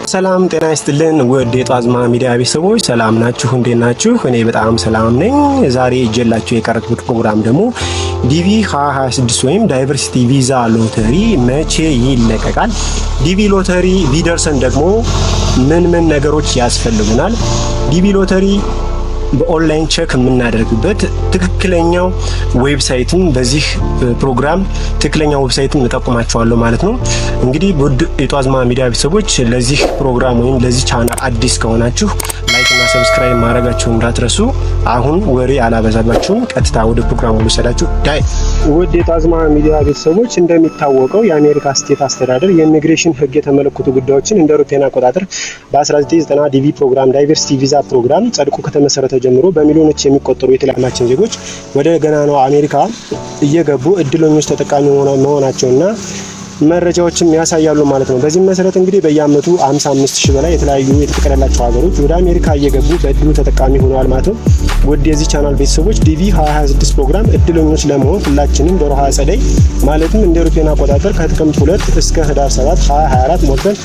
ሰላም ጤና ይስጥልን ውድ የጧዝማ ሚዲያ ቤተሰቦች ሰላም ናችሁ? እንዴት ናችሁ? እኔ በጣም ሰላም ነኝ። ዛሬ ይዤላችሁ የቀረብኩት ፕሮግራም ደግሞ ዲቪ 2026 ወይም ዳይቨርሲቲ ቪዛ ሎተሪ መቼ ይለቀቃል? ዲቪ ሎተሪ ቢደርሰን ደግሞ ምን ነገሮች ያስፈልጉናል? ዲቪ ሎተሪ በኦንላይን ቼክ የምናደርግበት ትክክለኛው ዌብሳይትም በዚህ ፕሮግራም ትክክለኛው ዌብሳይትም እጠቁማችኋለሁ ማለት ነው። እንግዲህ ውድ የጧዝማ ሚዲያ ቤተሰቦች ለዚህ ፕሮግራም ወይም ለዚህ ቻናል አዲስ ከሆናችሁ ላይክ እና ሰብስክራይብ ማድረጋችሁን እንዳትረሱ። አሁን ወሬ አላበዛባችሁም፣ ቀጥታ ወደ ፕሮግራሙ ልሰዳችሁ። ውድ የጧዝማ ሚዲያ ቤተሰቦች እንደሚታወቀው የአሜሪካ ስቴት አስተዳደር የኢሚግሬሽን ሕግ የተመለከቱ ጉዳዮችን እንደ አውሮፓውያን አቆጣጠር በ1990 ዲቪ ፕሮግራም ዳይቨርሲቲ ቪዛ ፕሮግራም ጸድቆ ከተመሰረተ ጀምሮ በሚሊዮኖች የሚቆጠሩ የተለያዩ ዜጎች ወደ ገናናው አሜሪካ እየገቡ እድለኞች ተጠቃሚ መሆናቸውና መረጃዎችም ያሳያሉ ማለት ነው። በዚህ መሰረት እንግዲህ በየአመቱ 55000 በላይ የተለያዩ የተፈቀደላቸው ሀገሮች ወደ አሜሪካ እየገቡ በእድሉ ተጠቃሚ ሆነዋል ማለት ነው። ውድ የዚህ ቻናል ቤተሰቦች ዲቪ 2026 ፕሮግራም እድለኞች ለመሆን ሁላችንም በሮሃ ጸደይ ማለትም እንደ አውሮፓውያን አቆጣጠር ከጥቅምት 2 እስከ ህዳር 7 2024 ሞልተን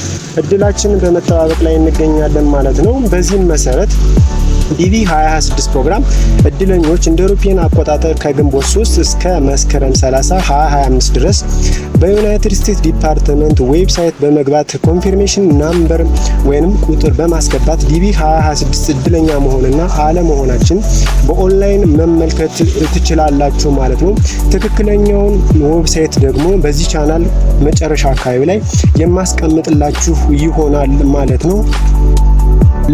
እድላችንን በመጠባበቅ ላይ እንገኛለን ማለት ነው። በዚህም መሰረት ዲቪ 2026 ፕሮግራም እድለኞች እንደ አውሮፓውያን አቆጣጠር ከግንቦት 3 እስከ መስከረም 30 2025 ድረስ በዩናይትድ ስቴትስ ዲፓርትመንት ዌብሳይት በመግባት ኮንፊርሜሽን ናምበር ወይንም ቁጥር በማስገባት ዲቪ 2026 እድለኛ መሆንና አለመሆናችን በኦንላይን መመልከት ትችላላችሁ ማለት ነው። ትክክለኛውን ዌብሳይት ደግሞ በዚህ ቻናል መጨረሻ አካባቢ ላይ የማስቀምጥላችሁ ይሆናል ማለት ነው።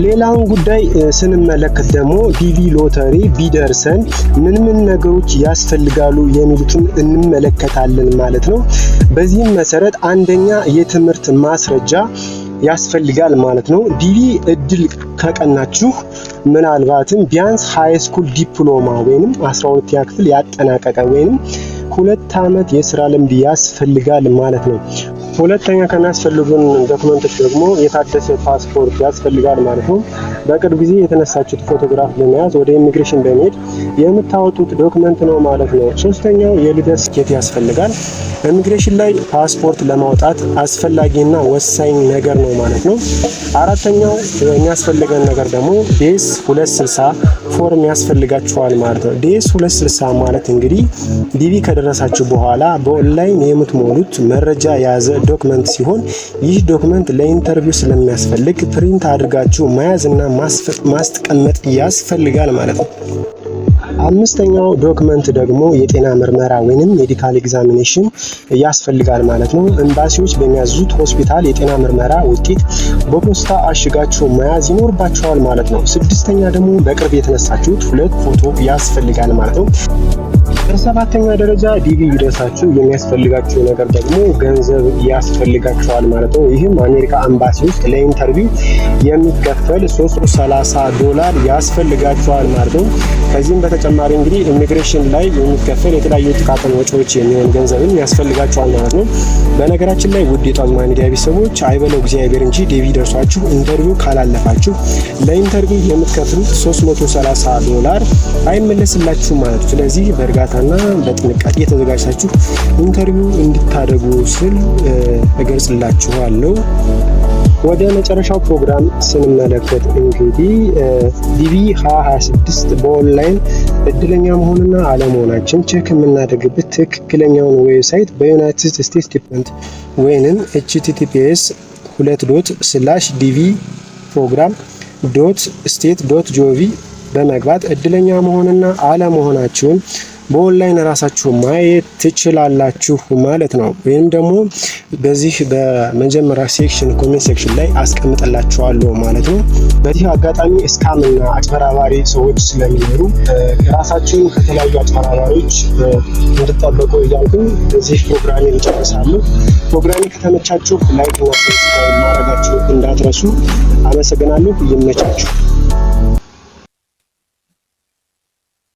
ሌላውን ጉዳይ ስንመለከት ደግሞ ዲቪ ሎተሪ ቢደርሰን ምን ነገሮች ያስፈልጋሉ የሚሉትን እንመለከታለን ማለት ነው። በዚህም መሰረት አንደኛ የትምህርት ማስረጃ ያስፈልጋል ማለት ነው። ዲቪ እድል ከቀናችሁ ምናልባትም ቢያንስ ሃይ ስኩል ዲፕሎማ ወይንም 12ኛ ክፍል ያጠናቀቀ ወይንም 2 ዓመት የስራ ልምድ ያስፈልጋል ማለት ነው። ሁለተኛ ከሚያስፈልጉን ዶክመንቶች ደግሞ የታደሰ ፓስፖርት ያስፈልጋል ማለት ነው። በቅርብ ጊዜ የተነሳችሁት ፎቶግራፍ በመያዝ ወደ ኢሚግሬሽን በመሄድ የምታወጡት ዶክመንት ነው ማለት ነው። ሶስተኛው የልደት ሰርቲፊኬት ያስፈልጋል። ኢሚግሬሽን ላይ ፓስፖርት ለማውጣት አስፈላጊና ወሳኝ ነገር ነው ማለት ነው። አራተኛው የሚያስፈልገን ነገር ደግሞ ዴስ 260 ፎርም ያስፈልጋችኋል ማለት ነው። ዴስ 260 ማለት እንግዲህ ዲቪ ከደረሳችሁ በኋላ በኦንላይን የምትሞሉት መረጃ የያዘ ዶክመንት ሲሆን ይህ ዶክመንት ለኢንተርቪው ስለሚያስፈልግ ፕሪንት አድርጋችሁ መያዝና ማስቀመጥ ያስፈልጋል ማለት ነው። አምስተኛው ዶክመንት ደግሞ የጤና ምርመራ ወይንም ሜዲካል ኤግዛሚኔሽን ያስፈልጋል ማለት ነው። ኤምባሲዎች በሚያዙት ሆስፒታል የጤና ምርመራ ውጤት በፖስታ አሽጋችሁ መያዝ ይኖርባችኋል ማለት ነው። ስድስተኛ ደግሞ በቅርብ የተነሳችሁት 2 ፎቶ ያስፈልጋል ማለት ነው። በሰባተኛ ደረጃ ዲቪ ይደርሳችሁ የሚያስፈልጋችሁ ነገር ደግሞ ገንዘብ ያስፈልጋችኋል ማለት ነው። ይህም አሜሪካ ኤምባሲ ውስጥ ለኢንተርቪው የሚከፈል $330 ያስፈልጋችኋል ማለት ነው። ከዚህም በተጨማሪ እንግዲህ ኢሚግሬሽን ላይ የሚከፈል የተለያዩ ጥቃቅን ወጪዎች የሚሆን ገንዘብም ያስፈልጋችኋል ማለት ነው። በነገራችን ላይ ውድ የጧዝማ ሚዲያ ቤተሰቦች አይበለው እግዚአብሔር እንጂ ዲቪ ደርሷችሁ ኢንተርቪው ካላለፋችሁ ለኢንተርቪው የምትከፍሉት $330 አይመለስላችሁም ማለት ነው። ስለዚህ በእርጋታና በጥንቃቄ ተዘጋጅታችሁ ኢንተርቪው እንድታደርጉ ስል እገልጽላችኋለሁ። ወደ መጨረሻው ፕሮግራም ስንመለከት እንግዲህ ዲቪ 2026 በኦንላይን እድለኛ መሆንና አለመሆናችን ቼክ የምናደርግበት ትክክለኛውን ዌብሳይት በዩናይትድ ስቴትስ ዲፓርትመንት ወይንም https://dvprogram.state.gov በመግባት እድለኛ መሆንና አለመሆናችሁን በኦንላይን ራሳችሁ ማየት ትችላላችሁ ማለት ነው። ወይም ደግሞ በዚህ በመጀመሪያ ሴክሽን ኮሜንት ሴክሽን ላይ አስቀምጥላችኋለሁ ማለት ነው። በዚህ አጋጣሚ ስካምና አጭበርባሪ ሰዎች ስለሚኖሩ ራሳችሁን ከተለያዩ አጭበርባሪዎች እንድትጠብቁ እያልኩኝ በዚህ ፕሮግራም እንጨርሳለሁ። ፕሮግራም ከተመቻችሁ ላይክ እና ሰብስክራይብ ማድረጋችሁ እንዳትረሱ። አመሰግናለሁ። ይመቻችሁ።